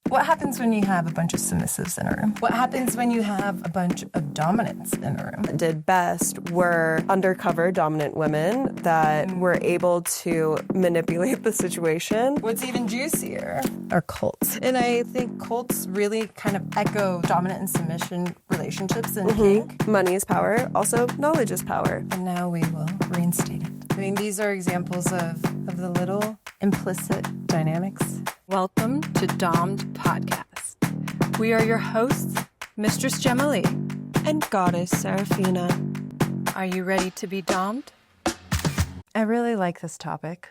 What happens when you have a bunch of submissives in a room? What happens when you have a bunch of dominants in a room? Did best were undercover dominant women that were able to manipulate the situation. What's even juicier are cults. And I think cults really kind of echo dominant and submission relationships in kink. Money is power, also knowledge is power. And now we will reinstate it. I mean, these are examples of the little implicit dynamics. Welcome to Dommed Podcast. We are your hosts, Mistress Gemma And Goddess Seraphyna. Are you ready to be dommed? I really like this topic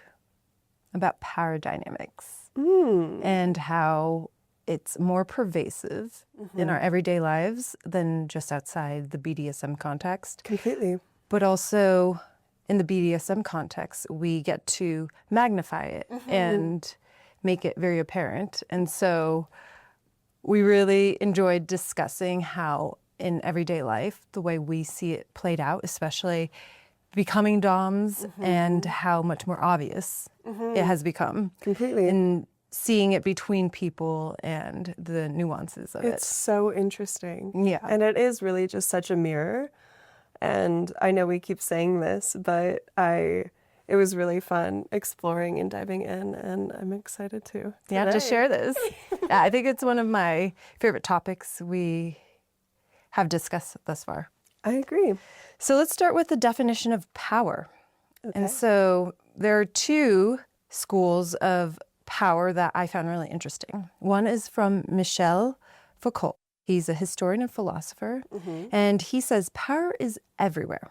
about power dynamics and how it's more pervasive in our everyday lives than just outside the BDSM context. Completely. But also in the BDSM context, we get to magnify it and make it very apparent. And so we really enjoyed discussing how in everyday life, the way we see it played out, especially becoming DOMs and how much more obvious it has become. Completely. And seeing it between people and the nuances of it. It's so interesting. Yeah. And it is really just such a mirror. And I know we keep saying this, but it was really fun exploring and diving in, and I'm excited to share this. Yeah, I think it's one of my favorite topics we have discussed thus far. I agree. So let's start with the definition of power. Okay. And so there are two schools of power that I found really interesting. One is from Michel Foucault. He's a historian and philosopher, and he says power is everywhere.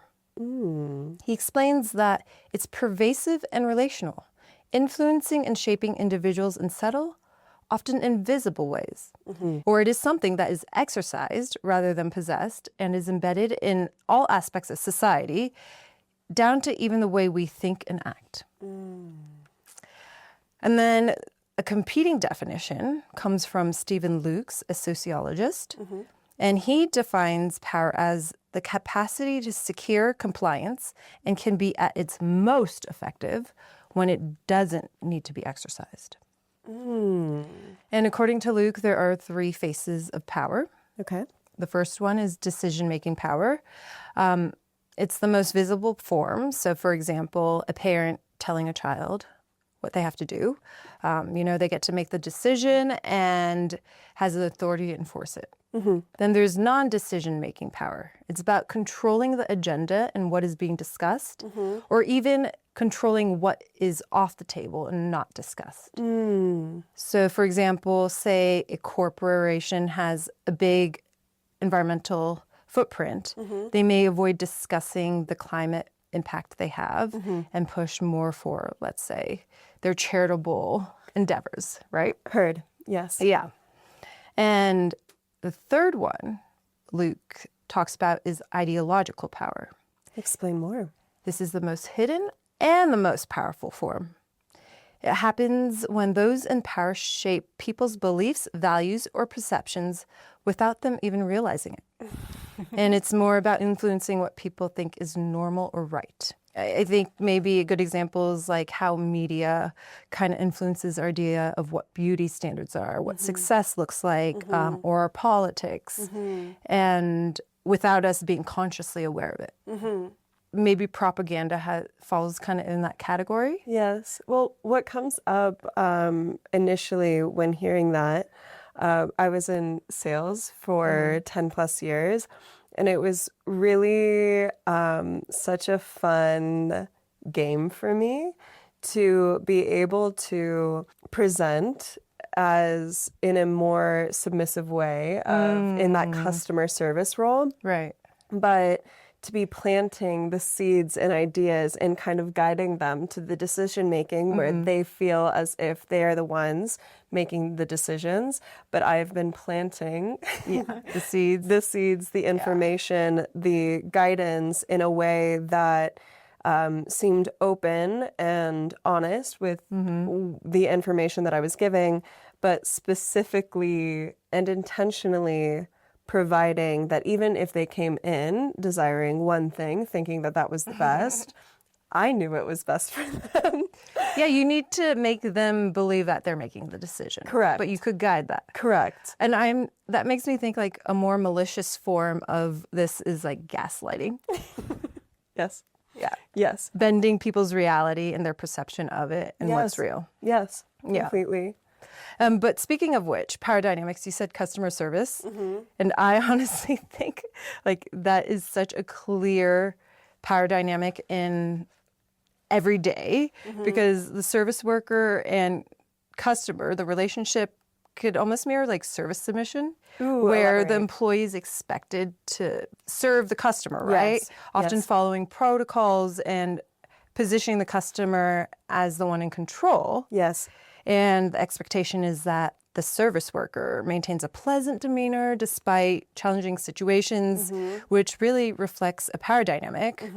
He explains that it's pervasive and relational, influencing and shaping individuals in subtle, often invisible ways. Or it is something that is exercised rather than possessed and is embedded in all aspects of society, down to even the way we think and act. And then a competing definition comes from Stephen Lukes, a sociologist, and he defines power as the capacity to secure compliance and can be at its most effective when it doesn't need to be exercised. And according to Luke, there are three faces of power. Okay. The first one is decision-making power. It's the most visible form. So, for example, a parent telling a child what they have to do. They get to make the decision and has the authority to enforce it. Then there's non-decision-making power. It's about controlling the agenda and what is being discussed, or even controlling what is off the table and not discussed. So, for example, say a corporation has a big environmental footprint. They may avoid discussing the climate impact they have and push more for, let's say, their charitable endeavors, right? Heard. Yes. Yeah. And the third one Luke talks about is ideological power. Explain more. This is the most hidden and the most powerful form. It happens when those in power shape people's beliefs, values, or perceptions without them even realizing it. And it's more about influencing what people think is normal or right. I think maybe a good example is like how media kind of influences our idea of what beauty standards are, what success looks like, or our politics, and without us being consciously aware of it. Maybe propaganda falls kind of in that category. Yes. Well, what comes up initially when hearing that, I was in sales for 10 plus years, and it was really such a fun game for me to be able to present as in a more submissive way in that customer service role. Right. But to be planting the seeds and ideas and kind of guiding them to the decision making where they feel as if they are the ones making the decisions. But I've been planting the seeds, the information, the guidance in a way that seemed open and honest with the information that I was giving, but specifically and intentionally providing that even if they came in desiring one thing, thinking that that was the best, I knew what was best for them. Yeah, you need to make them believe that they're making the decision. Correct. But you could guide that. Correct. And that makes me think like a more malicious form of this is like gaslighting. Yes. Yeah. Yes. Bending people's reality and their perception of it and what's real. Yes. Yeah. Completely. But speaking of which, power dynamics, you said customer service. And I honestly think like that is such a clear power dynamic in every day because the service worker and customer, the relationship could almost mirror like service submission, where the employee is expected to serve the customer, right? Yes. Often Yes. following protocols and positioning the customer as the one in control. Yes. And the expectation is that the service worker maintains a pleasant demeanor despite challenging situations, which really reflects a power dynamic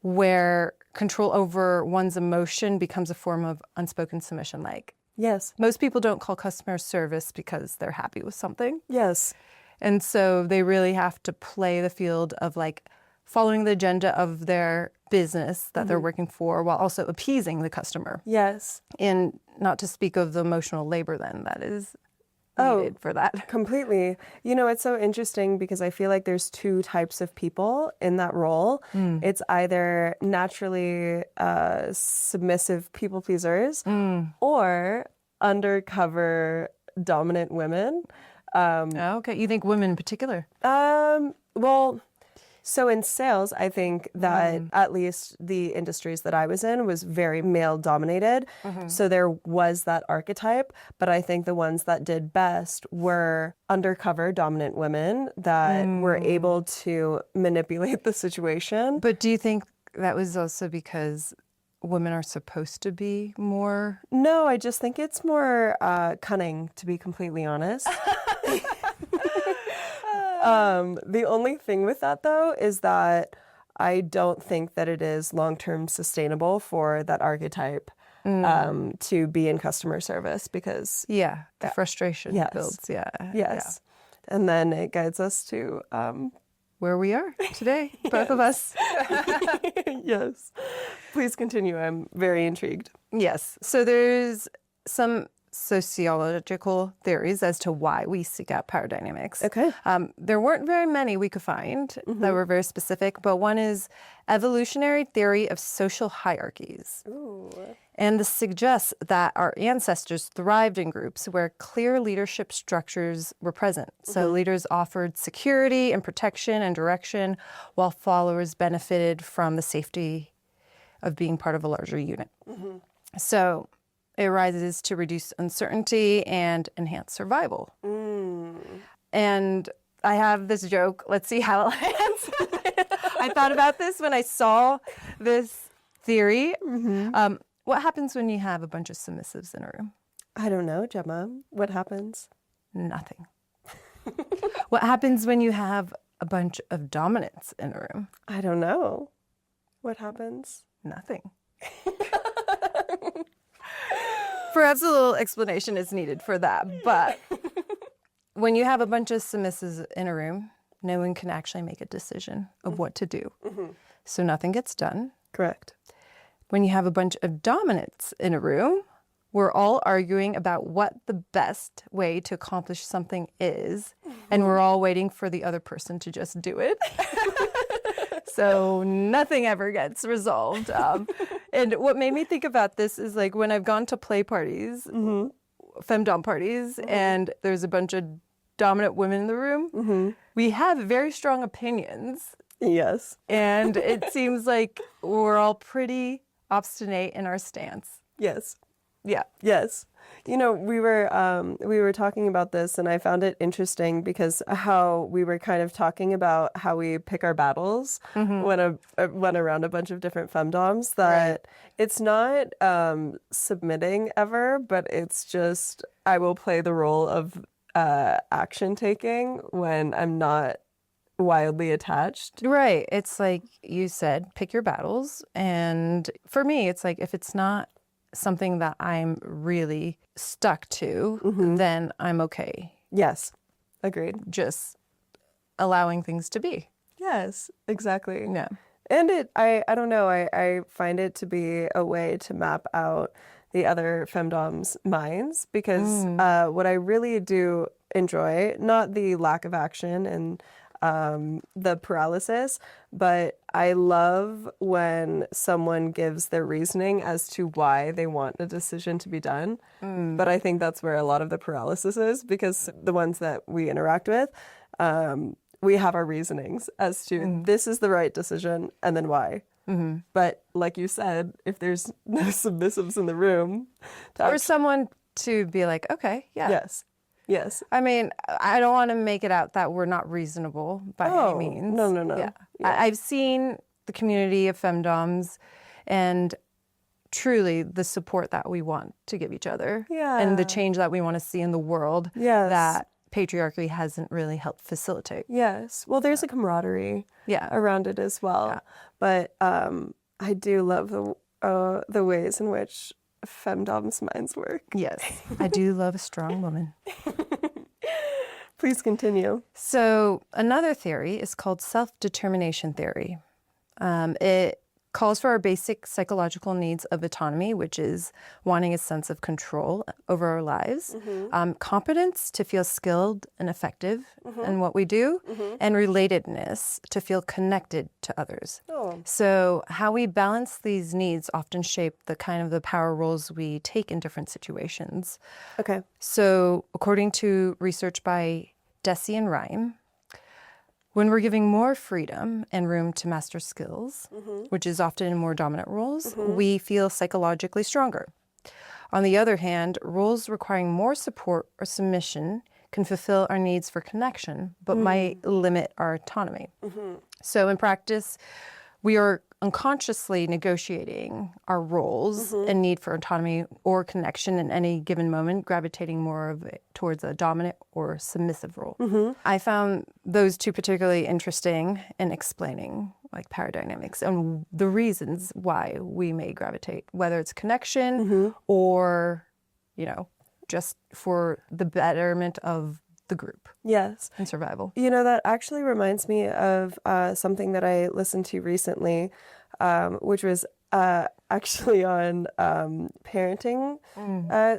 where control over one's emotion becomes a form of unspoken submission. Like Yes. most people don't call customer service because they're happy with something. Yes. And so they really have to play the field of like following the agenda of their business that they're working for while also appeasing the customer. Yes. And not to speak of the emotional labor then that is needed for that. Completely. You know, it's so interesting because I feel like there's two types of people in that role. It's either naturally submissive people pleasers or undercover dominant women. Okay, you think women in particular? Well, so in sales, I think that at least the industries that I was in was very male dominated. So there was that archetype, but I think the ones that did best were undercover dominant women that were able to manipulate the situation. But do you think that was also because women are supposed to be more? No, I just think it's more cunning, to be completely honest. The only thing with that, though, is that I don't think that it is long-term sustainable for that archetype to be in customer service because... Yeah, the frustration Yes. builds. Yeah. Yes. And then it guides us to... Where we are today, both of us. Yes. Please continue. I'm very intrigued. Yes. So there's some sociological theories as to why we seek out power dynamics. Okay. There weren't very many we could find that were very specific, but one is evolutionary theory of social hierarchies. Ooh. And this suggests that our ancestors thrived in groups where clear leadership structures were present. So leaders offered security and protection and direction, while followers benefited from the safety of being part of a larger unit. So it arises to reduce uncertainty and enhance survival. And I have this joke. Let's see how it lands. I thought about this when I saw this theory. What happens when you have a bunch of submissives in a room? I don't know, Gemma. What happens? Nothing. What happens when you have a bunch of dominants in a room? I don't know. What happens? Nothing. Perhaps a little explanation is needed for that, but when you have a bunch of submissives in a room, no one can actually make a decision of what to do. So nothing gets done. Correct. When you have a bunch of dominants in a room, we're all arguing about what the best way to accomplish something is, and we're all waiting for the other person to just do it. So nothing ever gets resolved. And what made me think about this is like when I've gone to play parties, femdom parties, and there's a bunch of dominant women in the room, we have very strong opinions. Yes. And it seems like we're all pretty obstinate in our stance. Yes. Yeah. Yes. You know, we were talking about this, and I found it interesting because how we were kind of talking about how we pick our battles when around a bunch of different femdoms. That it's not submitting ever, but it's just I will play the role of action taking when I'm not wildly attached. Right. It's like you said, pick your battles. And for me, it's like if it's not something that I'm really stuck to, then I'm okay. Yes. Agreed. Just allowing things to be. Yes, exactly. Yeah. And I don't know, I find it to be a way to map out the other femdoms' minds because what I really do enjoy, not the lack of action and the paralysis, but I love when someone gives their reasoning as to why they want a decision to be done. But I think that's where a lot of the paralysis is because the ones that we interact with, we have our reasonings as to this is the right decision and then why. But like you said, if there's no submissives in the room, or someone to be like, okay, yeah. Yes. I mean, I don't want to make it out that we're not reasonable by any means. No. Yeah. Yeah. I've seen the community of femdoms and truly the support that we want to give each other and the change that we want to see in the world that patriarchy hasn't really helped facilitate. Yes. Well, there's a camaraderie around it as well. Yeah. But I do love the ways in which femdoms' minds work. Yes. I do love a strong woman. Please continue. So another theory is called self-determination theory. It calls for our basic psychological needs of autonomy, which is wanting a sense of control over our lives, competence to feel skilled and effective in what we do, and relatedness to feel connected to others. So how we balance these needs often shape the kind of the power roles we take in different situations. Okay. So according to research by Deci and Rhyme, when we're giving more freedom and room to master skills, which is often in more dominant roles, we feel psychologically stronger. On the other hand, roles requiring more support or submission can fulfill our needs for connection, but might limit our autonomy. So in practice, we are unconsciously negotiating our roles and need for autonomy or connection in any given moment, gravitating more of it towards a dominant or submissive role. I found those two particularly interesting in explaining like power dynamics and the reasons why we may gravitate, whether it's connection or, you know, just for the betterment of the group. Yes. And survival. You know, that actually reminds me of something that I listened to recently, which was actually on parenting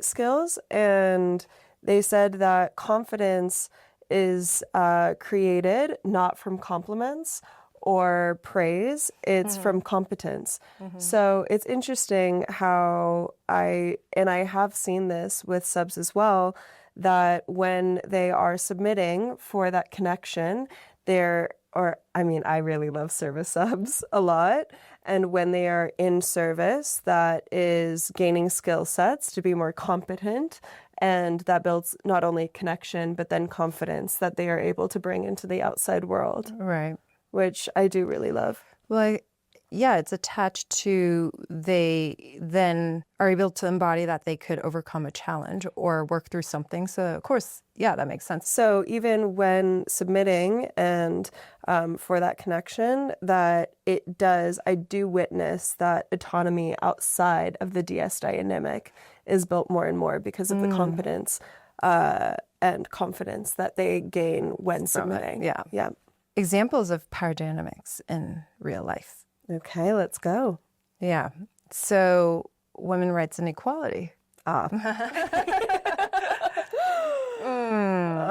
skills. And they said that confidence is created not from compliments or praise, it's from competence. So it's interesting how I have seen this with subs as well, that when they are submitting for that connection, I really love service subs a lot. And when they are in service, that is gaining skill sets to be more competent. And that builds not only connection, but then confidence that they are able to bring into the outside world. Right. Which I do really love. Well, yeah, it's attached to they then are able to embody that they could overcome a challenge or work through something. So, of course, yeah, that makes sense. So even when submitting and for that connection, that I do witness that autonomy outside of the DS dynamic is built more and more because of the competence and confidence that they gain when submitting. Yeah. Examples of power dynamics in real life. Okay, let's go. Yeah. So, women rights and equality. I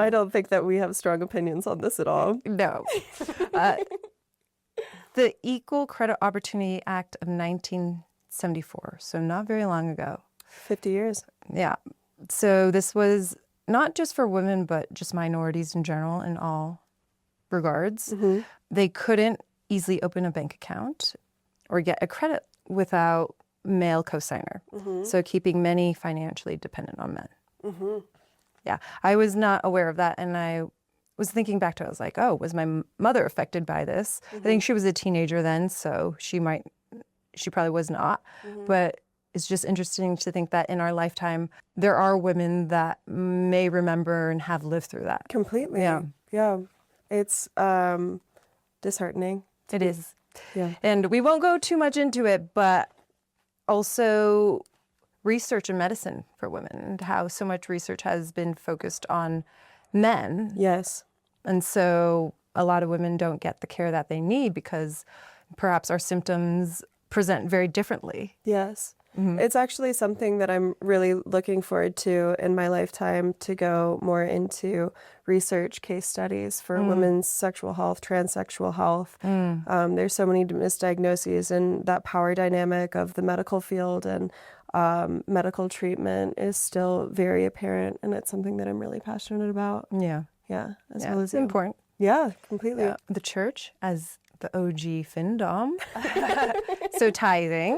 don't think that we have strong opinions on this at all. No. The Equal Credit Opportunity Act of 1974, so not very long ago. 50 years. Yeah. So this was not just for women, but just minorities in general in all regards. They couldn't easily open a bank account or get a credit without male cosigner. So keeping many financially dependent on men. Yeah, I was not aware of that. And I was thinking back to it. I was like, oh, was my mother affected by this? I think she was a teenager then, so she probably was not. But it's just interesting to think that in our lifetime, there are women that may remember and have lived through that. Completely. Yeah. It's disheartening. It is. Yeah. And we won't go too much into it, but also research in medicine for women and how so much research has been focused on men. Yes. And so a lot of women don't get the care that they need because perhaps our symptoms present very differently. Yes. It's actually something that I'm really looking forward to in my lifetime, to go more into research case studies for women's sexual health, transsexual health. There's so many misdiagnoses, and that power dynamic of the medical field and medical treatment is still very apparent, and it's something that I'm really passionate about. Yeah. Yeah, as Yeah, well it's as you. important. Yeah, completely. Yeah. The church, as the OG Findom, so tithing,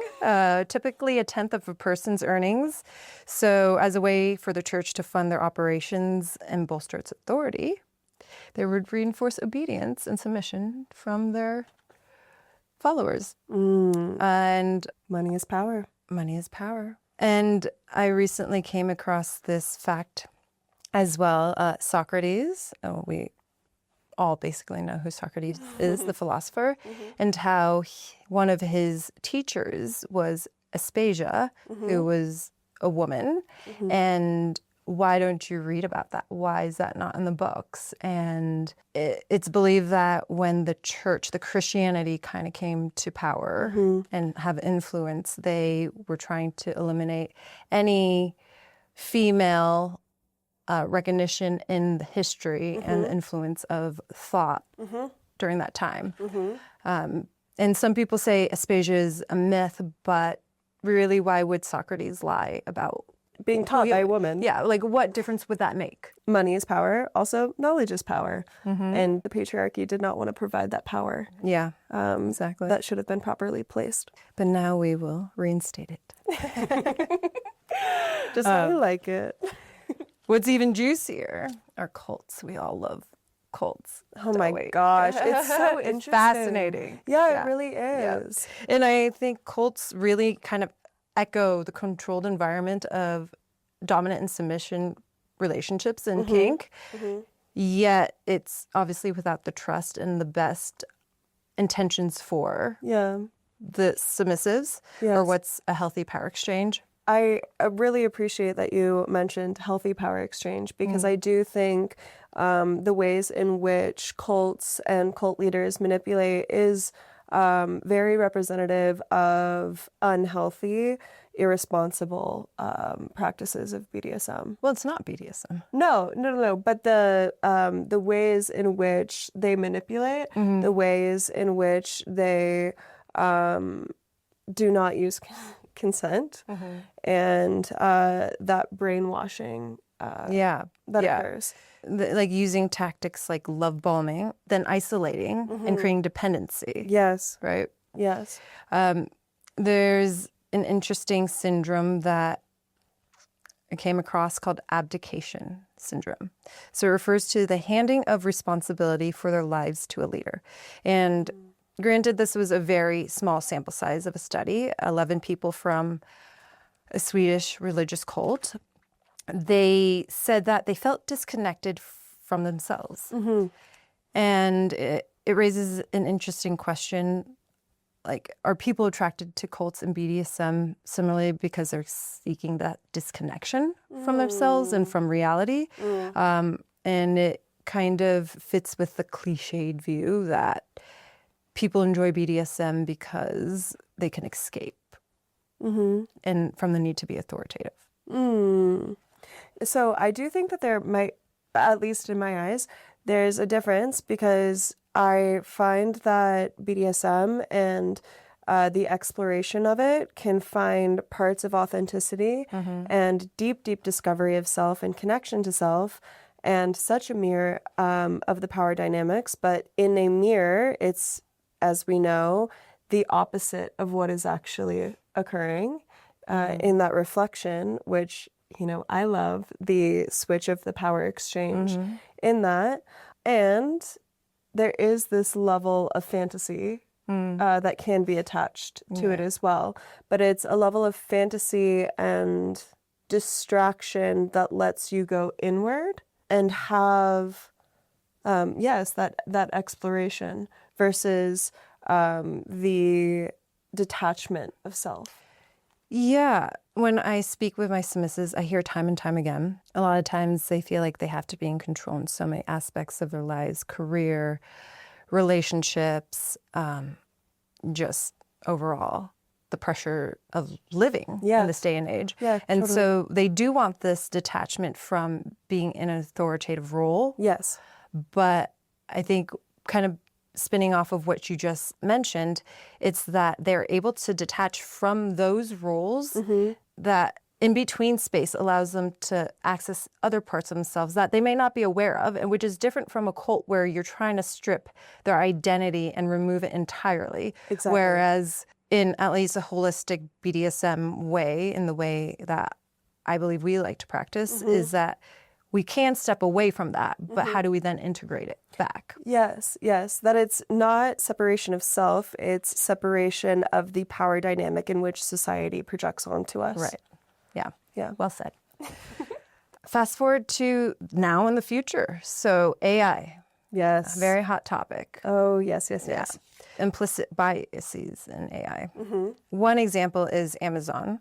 typically 1/10 of a person's earnings. So as a way for the church to fund their operations and bolster its authority, they would reinforce obedience and submission from their followers. And Money is power. money is power. And I recently came across this fact as well. Socrates, we all basically know who Socrates is, the philosopher, and how one of his teachers was Aspasia, who was a woman. And why don't you read about that? Why is that not in the books? And it's believed that when the church, the Christianity kind of came to power and have influence, they were trying to eliminate any female recognition in the history and the influence of thought during that time. And some people say Aspasia is a myth, but really, why would Socrates lie about Being taught by a woman. Yeah, like what difference would that make? Money is power. Also, knowledge is power. And the patriarchy did not want to provide that power. Yeah, exactly. That should have been properly placed. But now we will reinstate it. Just how I like it. What's even juicier are cults. We all love cults. Oh my gosh, it's so interesting. It's fascinating. Yeah, it really is. And I think cults really kind of echo the controlled environment of dominant and submission relationships in kink. Yet it's obviously without the trust and the best intentions for the submissives or what's a healthy power exchange. I really appreciate that you mentioned healthy power exchange, because I do think the ways in which cults and cult leaders manipulate is very representative of unhealthy, irresponsible practices of BDSM. Well, it's not BDSM. No. But the ways in which they manipulate, the ways in which they do not use consent, and that brainwashing that occurs. Like using tactics like love bombing, then isolating and creating dependency. Yes. Right? Yes. There's an interesting syndrome that I came across called abdication syndrome. So it refers to the handing of responsibility for their lives to a leader. And granted, this was a very small sample size of a study, 11 people from a Swedish religious cult. They said that they felt disconnected from themselves. And it raises an interesting question, like, are people attracted to cults and BDSM similarly because they're seeking that disconnection from themselves and from reality? And it kind of fits with the cliched view that people enjoy BDSM because they can escape and from the need to be authoritative. So I do think that there might, at least in my eyes, there's a difference, because I find that BDSM and the exploration of it can find parts of authenticity and deep, deep discovery of self and connection to self, and such a mirror of the power dynamics. But in a mirror, it's, as we know, the opposite of what is actually occurring in that reflection, which, you know, I love the switch of the power exchange in that. And there is this level of fantasy that can be attached to it as well. But it's a level of fantasy and distraction that lets you go inward and have, that exploration versus the detachment of self. Yeah. When I speak with my submissives, I hear time and time again, a lot of times they feel like they have to be in control in so many aspects of their lives, career, relationships, just overall the pressure of living Yeah. in this day and age. Yeah, And totally. so they do want this detachment from being in an authoritative role. Yes. But I think kind of spinning off of what you just mentioned, it's that they're able to detach from those roles that in between space allows them to access other parts of themselves that they may not be aware of, and which is different from a cult where you're trying to strip their identity and remove it entirely. Exactly. Whereas in at least a holistic BDSM way, in the way that I believe we like to practice, is that we can step away from that, but how do we then integrate it back? Yes, yes. That it's not separation of self, it's separation of the power dynamic in which society projects onto us. Right. Yeah. Yeah. Well said. Fast forward to now in the future. So AI, Yes. a very hot topic. Oh, yes, yes, yes. Implicit biases in AI. One example is Amazon.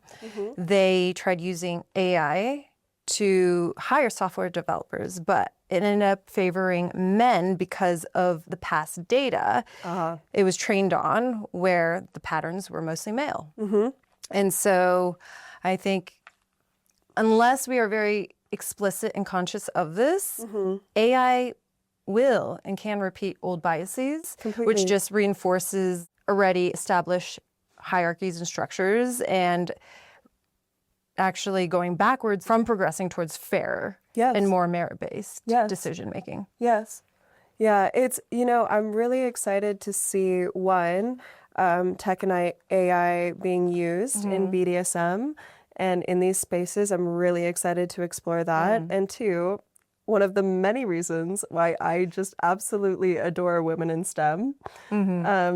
They tried using AI to hire software developers, but it ended up favoring men because of the past data it was trained on, where the patterns were mostly male. And so I think unless we are very explicit and conscious of this, AI will and can repeat old biases, which just reinforces already established hierarchies and structures, and actually going backwards from progressing towards fair Yes. and more merit-based Yes. decision making. Yes. Yeah, it's, I'm really excited to see one, tech and AI being used in BDSM and in these spaces. I'm really excited to explore that. And two, one of the many reasons why I just absolutely adore women in STEM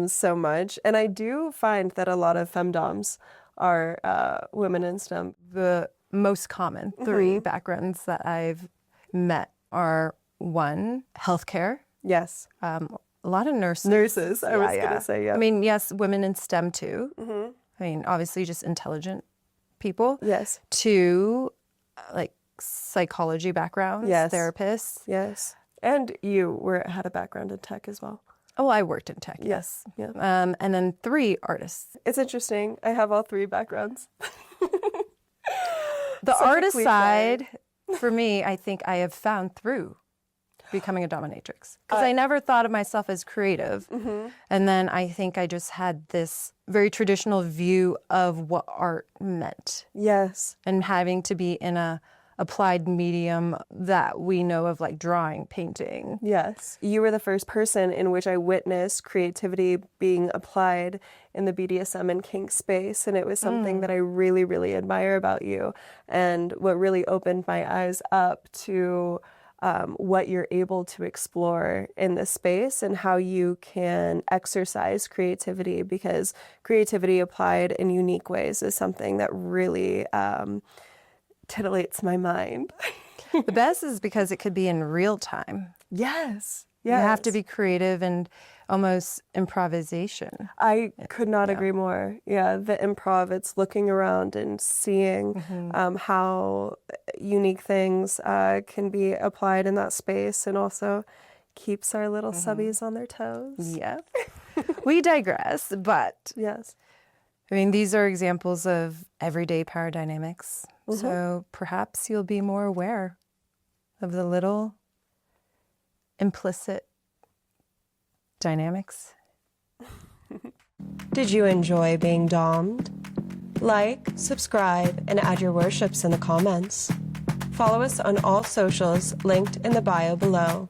so much. And I do find that a lot of femdoms are women in STEM. The most common three backgrounds that I've met are one, healthcare. Yes. A lot of nurses. Nurses, I was going to say, yeah. I mean, yes, women in STEM too. I mean, obviously just intelligent people. Yes. Two, like psychology backgrounds, Yes. therapists. Yes. And you had a background in tech as well. Oh, I worked in tech. Yes. Yeah. And then three, artists. It's interesting. I have all three backgrounds. The Such a artist cliche. side, for me, I think I have found through becoming a dominatrix. Because I never thought of myself as creative. And then I think I just had this very traditional view of what art meant. Yes. And having to be in a applied medium that we know of, like drawing, painting. Yes. You were the first person in which I witnessed creativity being applied in the BDSM and kink space. And it was something that I really, really admire about you. And what really opened my eyes up to what you're able to explore in this space and how you can exercise creativity, because creativity applied in unique ways is something that really titillates my mind. The best is because it could be in real time. Yes. You have to be creative and almost improvisation. I could not agree more. Yeah, the improv, it's looking around and seeing how unique things can be applied in that space, and also keeps our little subbies on their toes. Yeah. We digress, but Yes. I mean, these are examples of everyday power dynamics. So perhaps you'll be more aware of the little implicit dynamics. Did you enjoy being dommed? Like, subscribe, and add your worships in the comments. Follow us on all socials linked in the bio below.